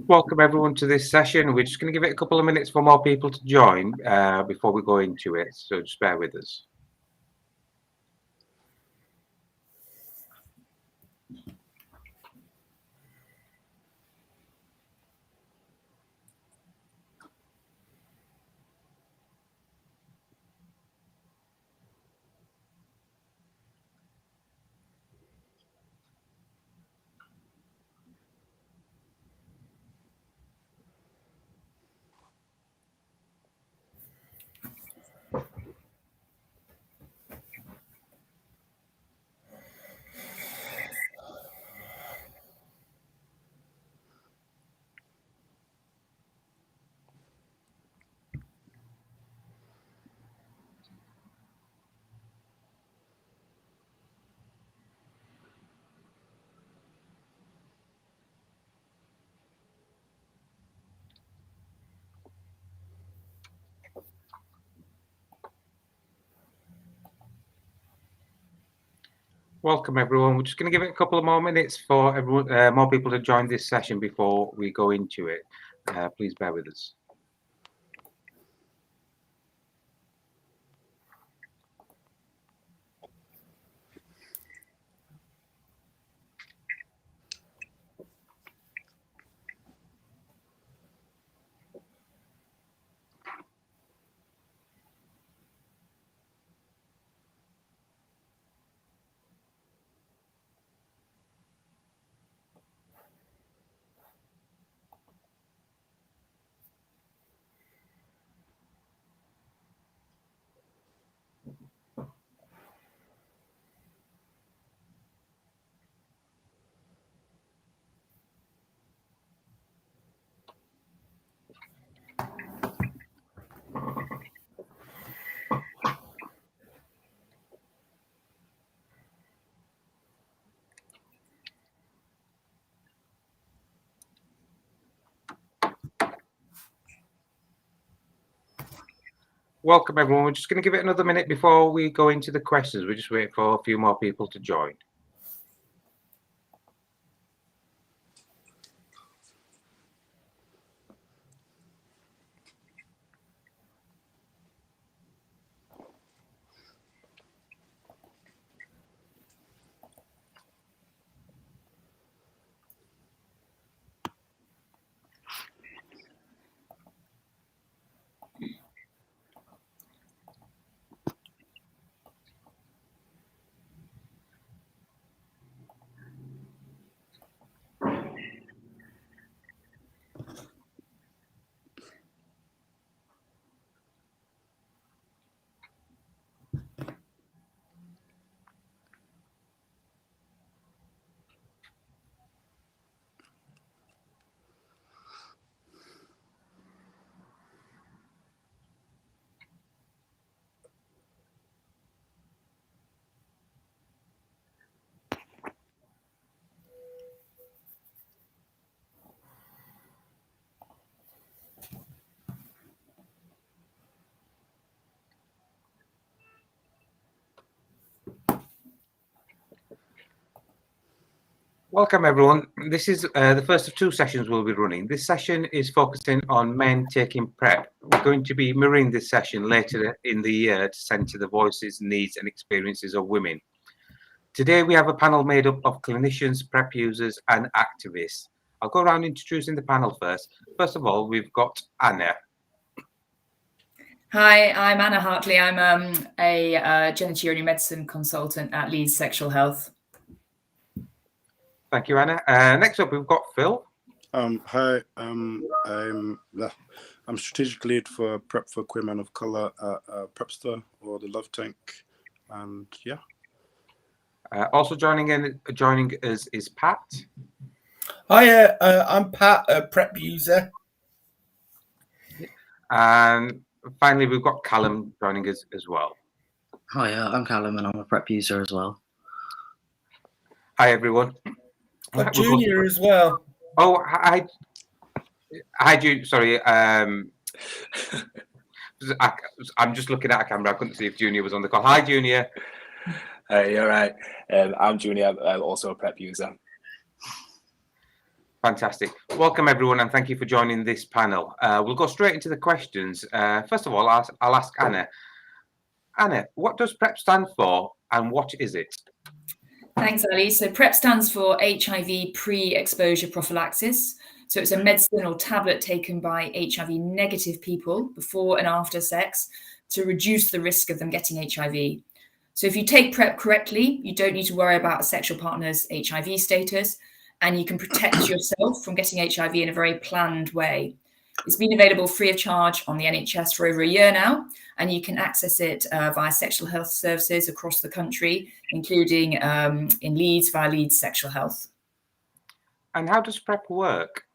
Welcome everyone to this session. We're just going to give it a couple of minutes for more people to join before we go into it, so just bear with us. Welcome everyone. We're just going to give it a couple of more minutes for everyone, more people to join this session before we go into it. Please bear with us. Welcome everyone. We're just going to give it another minute before we go into the questions. We're just waiting for a few more people to join. Welcome everyone. This is the first of two sessions we'll be running. This session is focusing on men taking PrEP. We're going to be mirroring this session later in the year to centre the voices, needs and experiences of women. Today we have a panel made up of clinicians, PrEP users and activists. I'll go around introducing the panel first. First of all, we've got Anna. Hi, I'm Anna Hartley. I'm a genitourinary medicine consultant at Leeds Sexual Health. Thank you, Anna. Next up, we've got Phil. Hi, I'm strategic lead for PrEP for queer men of colour at Prepster or the Love Tank, and yeah. Also joining us is Pat. Hi, I'm Pat, a PrEP user. And finally, we've got Callum joining us as well. Hi, I'm Callum and I'm a PrEP user as well. Hi, everyone. Got Junior as well. Oh, hi, Junior. Sorry, I'm just looking at a camera. I couldn't see if Junior was on the call. Hi, Junior. Hey, you're right. I'm Junior. I'm also a PrEP user. Fantastic. Welcome everyone, and thank you for joining this panel. We'll go straight into the questions. First of all, I'll ask Anna. Anna, what does PrEP stand for and what is it? Thanks, Ali. So PrEP stands for HIV pre-exposure prophylaxis. So it's a medicine or tablet taken by HIV negative people before and after sex to reduce the risk of them getting HIV. So if you take PrEP correctly, you don't need to worry about a sexual partner's HIV status, and you can protect yourself from getting HIV in a very planned way. It's been available free of charge on the NHS for over a year now, and you can access it via sexual health services across the country, including in Leeds via Leeds Sexual Health. And how does PrEP work?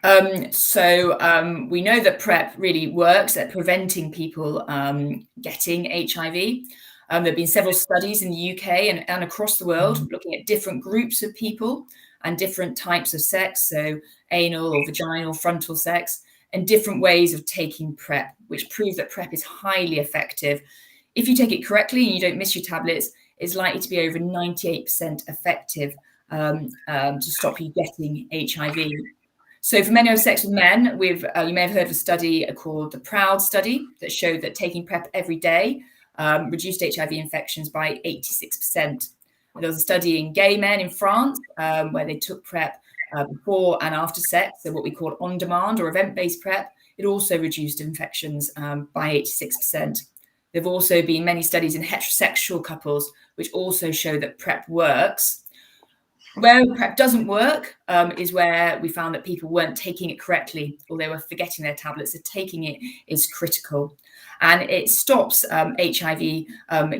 We know that PrEP really works at preventing people getting HIV. There have been several studies in the UK and across the world looking at different groups of people and different types of sex, so anal or vaginal, frontal sex, and different ways of taking PrEP, which prove that PrEP is highly effective. If you take it correctly and you don't miss your tablets, it's likely to be over 98% effective to stop you getting HIV. So for men who have sex with men, you may have heard of a study called the PROUD study that showed that taking PrEP every day reduced HIV infections by 86%. There was a study in gay men in France where they took PrEP before and after sex, so what we call on-demand or event-based PrEP. It also reduced infections by 86%. There have also been many studies in heterosexual couples which also show that PrEP works. Where PrEP doesn't work is where we found that people weren't taking it correctly or they were forgetting their tablets. So taking it is critical. And it stops HIV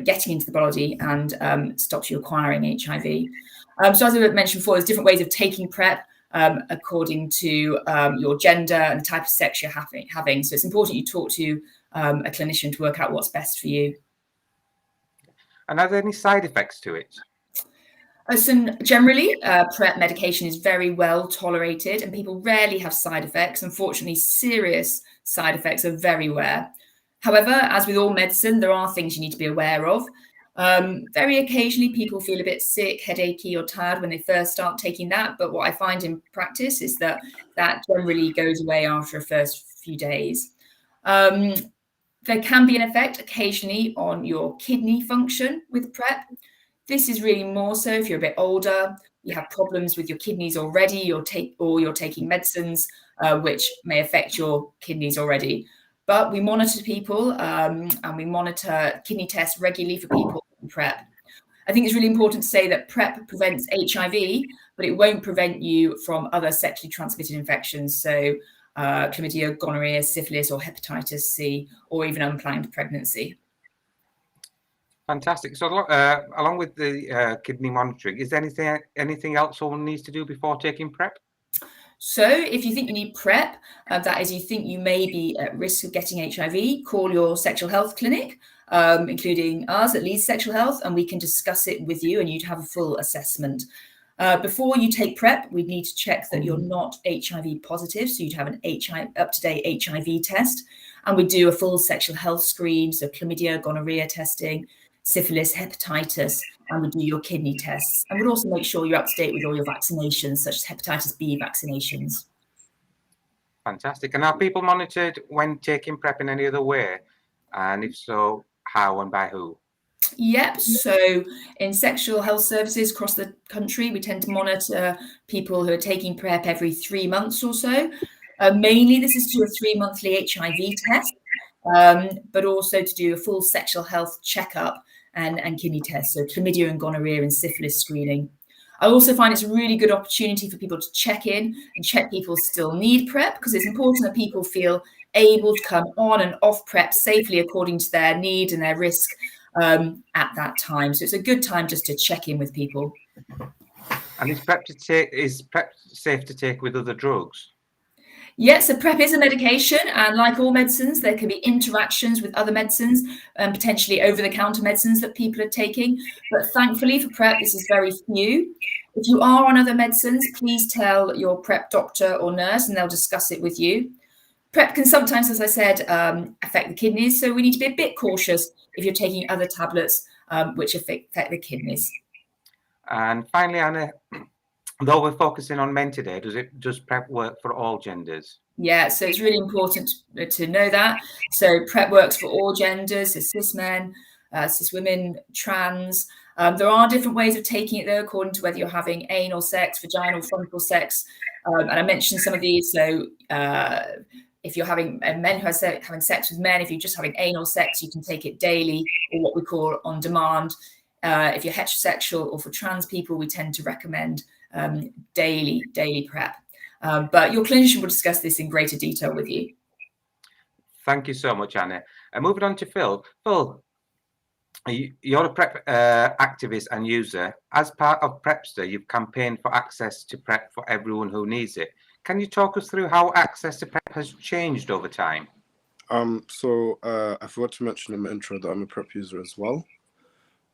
getting into the body and stops you acquiring HIV. So as I mentioned before, there's different ways of taking PrEP according to your gender and the type of sex you're having. So it's important you talk to a clinician to work out what's best for you. And are there any side effects to it? So generally, PrEP medication is very well tolerated and people rarely have side effects. Unfortunately, serious side effects are very rare. However, as with all medicine, there are things you need to be aware of. Very occasionally, people feel a bit sick, headachy or tired when they first start taking that. But what I find in practice is that generally goes away after the first few days. There can be an effect occasionally on your kidney function with PrEP. This is really more so if you're a bit older, you have problems with your kidneys already, or you're taking medicines which may affect your kidneys already. But we monitor people and we monitor kidney tests regularly for people in PrEP. I think it's really important to say that PrEP prevents HIV, but it won't prevent you from other sexually transmitted infections. So chlamydia, gonorrhea, syphilis, or hepatitis C, or even unplanned pregnancy. Fantastic. So along with the kidney monitoring, is there anything else someone needs to do before taking PrEP? So if you think you need PrEP, that is, you think you may be at risk of getting HIV, call your sexual health clinic, including us at Leeds Sexual Health, and we can discuss it with you and you'd have a full assessment. Before you take PrEP, we need to check that you're not HIV positive. So you'd have an up-to-date HIV test, and we do a full sexual health screen, so chlamydia, gonorrhea testing, syphilis, hepatitis, and we do your kidney tests. And we'll also make sure you're up to date with all your vaccinations, such as hepatitis B vaccinations. Fantastic. And are people monitored when taking PrEP in any other way? And if so, how and by who? Yep. So in sexual health services across the country, we tend to monitor people who are taking PrEP every 3 months or so. Mainly this is to do a 3-monthly HIV test, but also to do a full sexual health checkup and kidney tests, so chlamydia and gonorrhea and syphilis screening. I also find it's a really good opportunity for people to check in and check people still need PrEP, because it's important that people feel able to come on and off PrEP safely according to their need and their risk at that time. So it's a good time just to check in with people. And is PrEP safe to take with other drugs? Yes, so PrEP is a medication, and like all medicines, there can be interactions with other medicines and potentially over-the-counter medicines that people are taking. But thankfully for PrEP, this is very few. If you are on other medicines, please tell your PrEP doctor or nurse, and they'll discuss it with you. PrEP can sometimes, as I said, affect the kidneys, so we need to be a bit cautious if you're taking other tablets which affect the kidneys. And finally, Anna, Though we're focusing on men today, does PrEP work for all genders? Yeah, so it's really important to know that. So PrEP works for all genders, so cis men, cis women, trans. There are different ways of taking it though, according to whether you're having anal sex, vaginal, frontal sex. And I mentioned some of these. So if you're having men who are having sex with men, if you're just having anal sex, you can take it daily, or what we call on demand. If you're heterosexual, or for trans people, we tend to recommend daily PrEP. But your clinician will discuss this in greater detail with you. Thank you so much, Anna. Moving on to Phil. Phil, you're a PrEP activist and user. As part of Prepster, you've campaigned for access to PrEP for everyone who needs it. Can you talk us through how access to PrEP has changed over time? So I forgot to mention in my intro that I'm a PrEP user as well.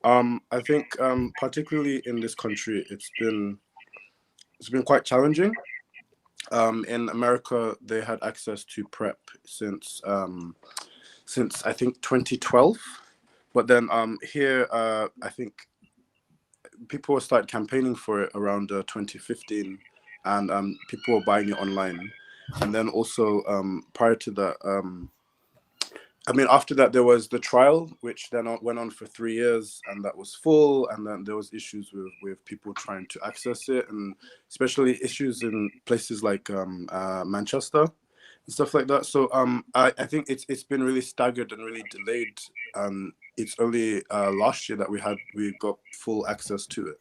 I think particularly in this country, it's been quite challenging. In America, they had access to PrEP since I think 2012, but then here I think people started campaigning for it around 2015, and people were buying it online, and then also prior to that. I mean, after that, there was the trial, which then went on for 3 years, and that was full. And then there was issues with people trying to access it, and especially issues in places like Manchester and stuff like that. So I think it's been really staggered and really delayed. It's only last year that we got full access to it.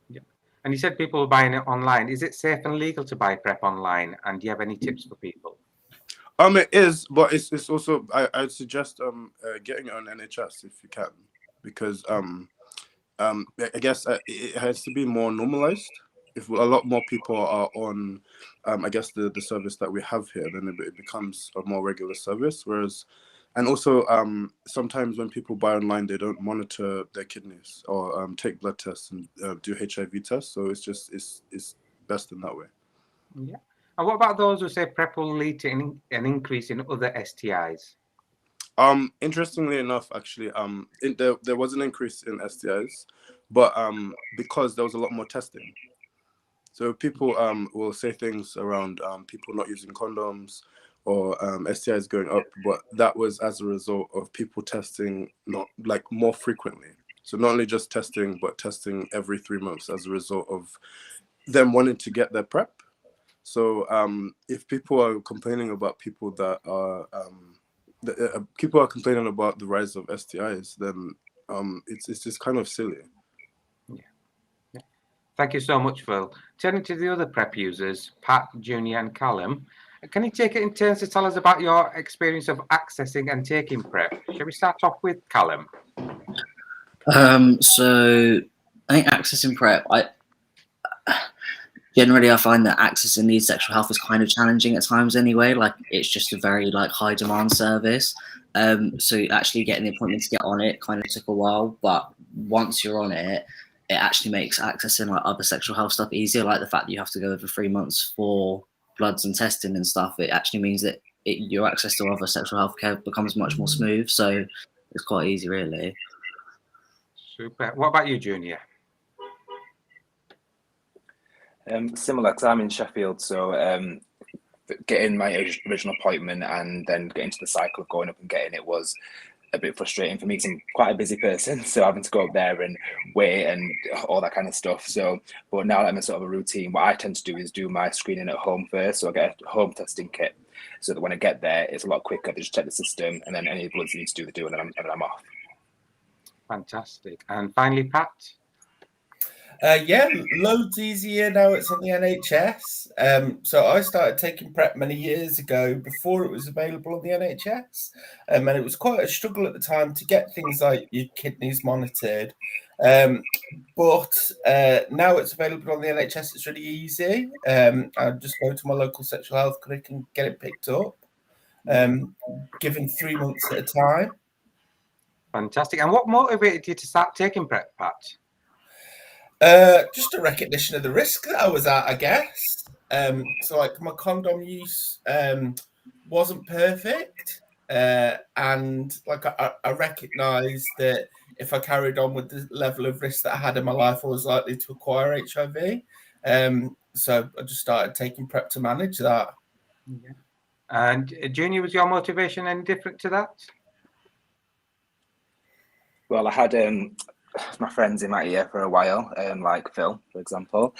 Yeah. And you said people were buying it online. Is it safe and legal to buy PrEP online? And do you have any tips for people? It is, but it's also I'd suggest getting it on NHS if you can, because I guess it has to be more normalized. If a lot more people are on, I guess the service that we have here, then it becomes a more regular service. Whereas, and also sometimes when people buy online, they don't monitor their kidneys or take blood tests and do HIV tests. So it's best in that way. Yeah. And what about those who say PrEP will lead to an increase in other STIs? Interestingly enough, actually, there was an increase in STIs, but because there was a lot more testing. So people will say things around people not using condoms or STIs going up, but that was as a result of people testing more frequently. So not only just testing, but testing every 3 months as a result of them wanting to get their PrEP. So if people are complaining about people are complaining about the rise of STIs, then it's just kind of silly. Yeah. Thank you so much, Phil. Turning to the other PrEP users, Pat, Junior, and Callum, can you take it in turns to tell us about your experience of accessing and taking PrEP? Shall we start off with Callum? So I think accessing PrEP, generally I find that accessing these sexual health is kind of challenging at times anyway. Like it's just a very high demand service. So actually getting the appointment to get on it kind of took a while, but once you're on it, it actually makes accessing other sexual health stuff easier. Like the fact that you have to go over 3 months for bloods and testing and stuff, it actually means that your access to other sexual health care becomes much more smooth. So it's quite easy, really. Super. What about you, Junior? Similar, because I'm in Sheffield, so getting my original appointment and then getting to the cycle of going up and getting it was a bit frustrating for me because I'm quite a busy person, so having to go up there and wait and all that kind of stuff. So, but now that I'm in sort of a routine, what I tend to do is do my screening at home first, so I get a home testing kit, so that when I get there, it's a lot quicker. They just check the system, and then any bloods you need to do, they do, and then I'm off. Fantastic. And finally, Pat? Yeah, loads easier now. It's on the NHS. So I started taking PrEP many years ago before it was available on the NHS. And it was quite a struggle at the time to get things like your kidneys monitored. But now it's available on the NHS. It's really easy. I just go to my local sexual health clinic and get it picked up, given 3 months at a time. Fantastic. And what motivated you to start taking PrEP, Pat? Just a recognition of the risk that I was at, I guess. So my condom use wasn't perfect, and I recognised that if I carried on with the level of risk that I had in my life, I was likely to acquire HIV. So I just started taking PrEP to manage that. Yeah. And Junior, was your motivation any different to that? Well, I had my friends in my ear for a while, like Phil, for example,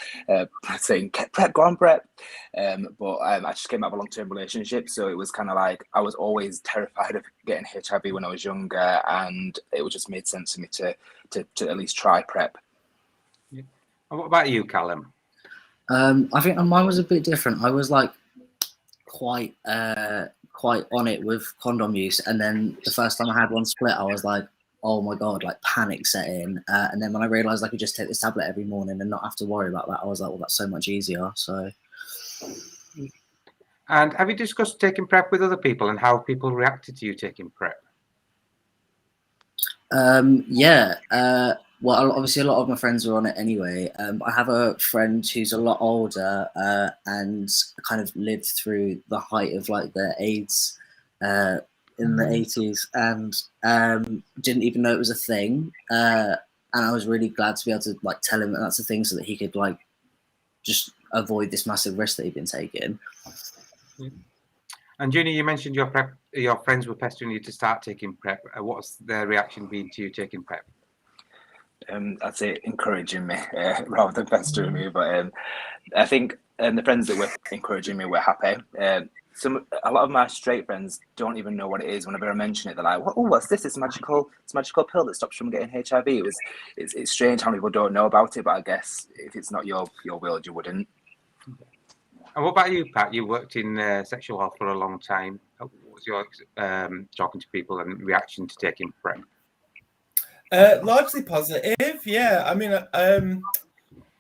saying, "Get PrEP, go on PrEP." But I just came out of a long-term relationship, so it was kind of like I was always terrified of getting HIV when I was younger, and it would just made sense for me to at least try PrEP. Yeah. And what about you, Callum? I think mine was a bit different. I was like quite on it with condom use, and then the first time I had one split, I was like, oh my god, like panic set in. And then when I realized I could just take this tablet every morning and not have to worry about that, I was like, well, that's so much easier. So. And have you discussed taking PrEP with other people and how people reacted to you taking PrEP? Yeah. Well, obviously a lot of my friends were on it anyway. I have a friend who's a lot older and kind of lived through the height of like the AIDS in the 80s and didn't even know it was a thing. And I was really glad to be able to like tell him that that's a thing so that he could like just avoid this massive risk that he'd been taking. And Junior, you mentioned your friends were pestering you to start taking PrEP. What's their reaction been to you taking PrEP? I'd say encouraging me rather than pestering me, but I think the friends that were encouraging me were happy. A lot of my straight friends don't even know what it is. Whenever I mention it, they're like, "Oh, what's this? It's a magical pill that stops you from getting HIV." It's strange how people don't know about it, but I guess if it's not your world, you wouldn't. And what about you, Pat? You worked in sexual health for a long time. What was your talking to people and reaction to taking PrEP? Largely positive, yeah. I mean,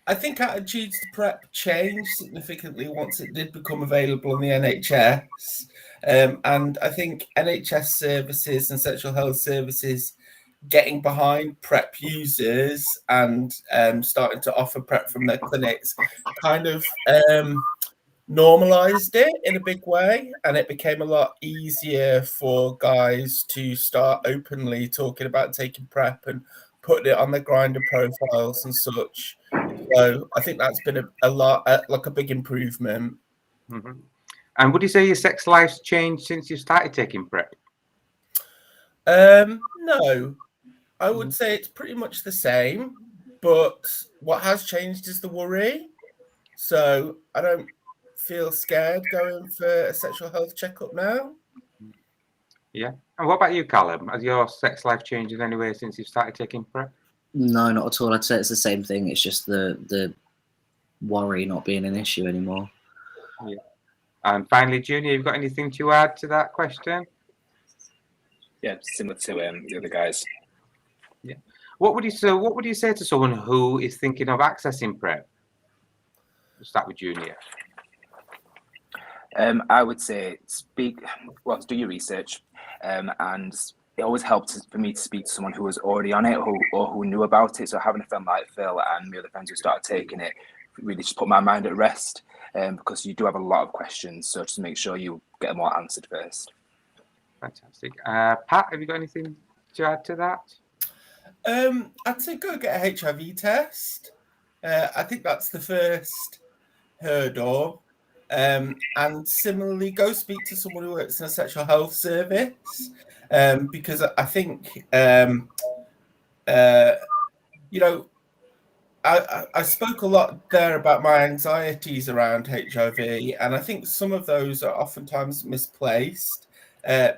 I think attitudes to PrEP changed significantly once it did become available on the NHS. And I think NHS services and sexual health services getting behind PrEP users and starting to offer PrEP from their clinics kind of normalized it in a big way, and it became a lot easier for guys to start openly talking about taking PrEP and putting it on their Grindr profiles and such. So I think that's been a lot, like a big improvement. Mm-hmm. And would you say your sex life's changed since you started taking PrEP? No, I would say it's pretty much the same, but what has changed is the worry. So I don't feel scared going for a sexual health checkup now. Yeah. And what about you, Callum? Has your sex life changed in any way since you started taking PrEP? No, not at all. I'd say it's the same thing. It's just the worry not being an issue anymore. Yeah. And finally, Junior, you've got anything to add to that question? Yeah, similar to the other guys. Yeah. What would you say to someone who is thinking of accessing PrEP? We'll start with Junior. I would say do your research, and it always helped for me to speak to someone who was already on it or who knew about it. So having a friend like Phil and my other friends who started taking it really just put my mind at rest, because you do have a lot of questions. So just make sure you get them all answered first. Fantastic. Pat, have you got anything to add to that? I'd say go get a HIV test. I think that's the first hurdle. And similarly, go speak to someone who works in a sexual health service, because I think, I spoke a lot there about my anxieties around HIV, and I think some of those are oftentimes misplaced,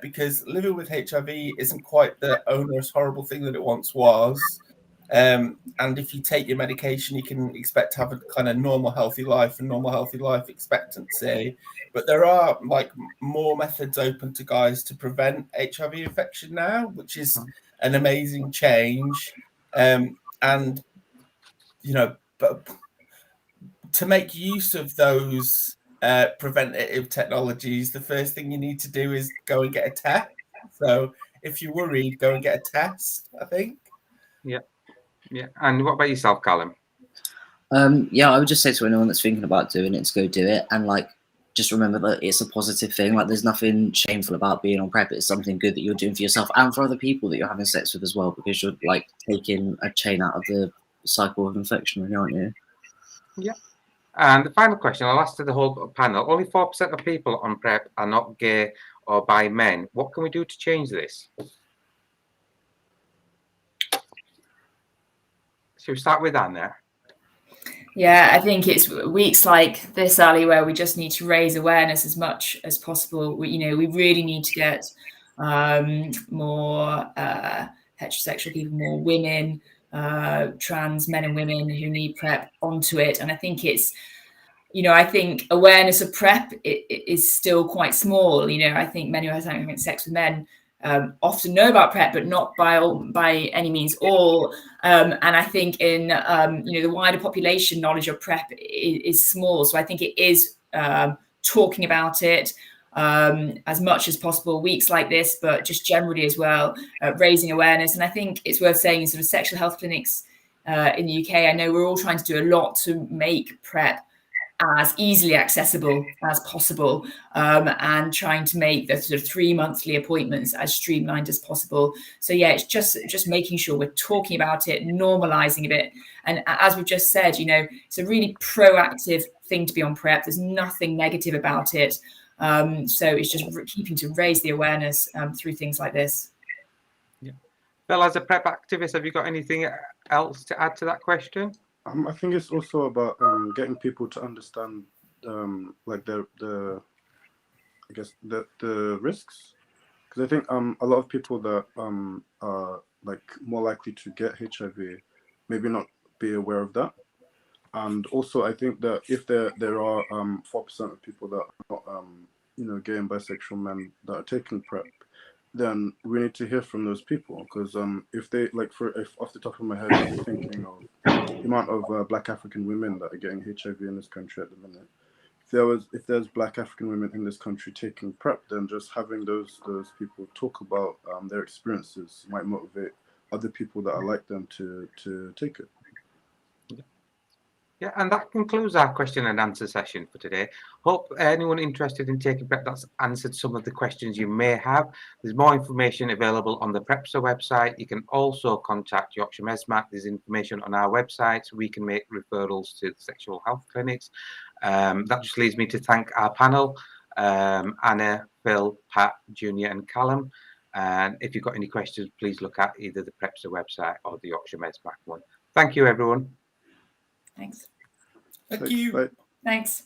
because living with HIV isn't quite the onerous, horrible thing that it once was. And if you take your medication, you can expect to have a kind of normal, healthy life and normal, healthy life expectancy. But there are like more methods open to guys to prevent HIV infection now, which is an amazing change. And, but to make use of those preventative technologies, the first thing you need to do is go and get a test. So if you're worried, go and get a test, I think. Yeah. Yeah. And what about yourself, Callum? Yeah, I would just say to anyone that's thinking about doing it to go do it. And like, just remember that it's a positive thing. Like, there's nothing shameful about being on PrEP. It's something good that you're doing for yourself and for other people that you're having sex with as well, because you're like taking a chain out of the cycle of infection, really, aren't you? Yeah. And the final question I'll ask to the whole panel: only 4% of people on PrEP are not gay or bi men. What can we do to change this? Should we start with Anna? Yeah, I think it's weeks like this, Ali, where we just need to raise awareness as much as possible. We really need to get more heterosexual people, more women, trans men and women who need PrEP onto it. And I think it's, I think awareness of PrEP is still quite small. I think men who are having sex with men often know about PrEP, but not by any means all. And I think in the wider population, knowledge of PrEP is small. So I think it is talking about it as much as possible, weeks like this, but just generally as well, raising awareness. And I think it's worth saying, sort of sexual health clinics in the UK, I know we're all trying to do a lot to make PrEP as easily accessible as possible, and trying to make the sort of 3 monthly appointments as streamlined as possible. So yeah, it's just making sure we're talking about it, normalizing a bit. And as we've just said, it's a really proactive thing to be on PrEP. There's nothing negative about it. So it's just keeping to raise the awareness through things like this. Yeah. Phil, as a PrEP activist, have you got anything else to add to that question? I think it's also about getting people to understand like the risks, because I think a lot of people that are like more likely to get HIV maybe not be aware of that. And also I think that if there are 4% of people that are not gay and bisexual men that are taking PrEP, then we need to hear from those people, because if they if off the top of my head I'm thinking of the amount of Black African women that are getting HIV in this country at the minute. If there's Black African women in this country taking PrEP, then just having those people talk about their experiences might motivate other people that are like them to take it. Yeah, and that concludes our question and answer session for today. Hope anyone interested in taking PrEP that's answered some of the questions you may have. There's more information available on the PrEPSA website. You can also contact Yorkshire MESMAC. There's information on our website, so we can make referrals to the sexual health clinics. That just leaves me to thank our panel, Anna, Phil, Pat, Junior and Callum. And if you've got any questions, please look at either the PrEPSA website or the Yorkshire MESMAC one. Thank you, everyone. Thanks. Thank you. Bye. Thanks.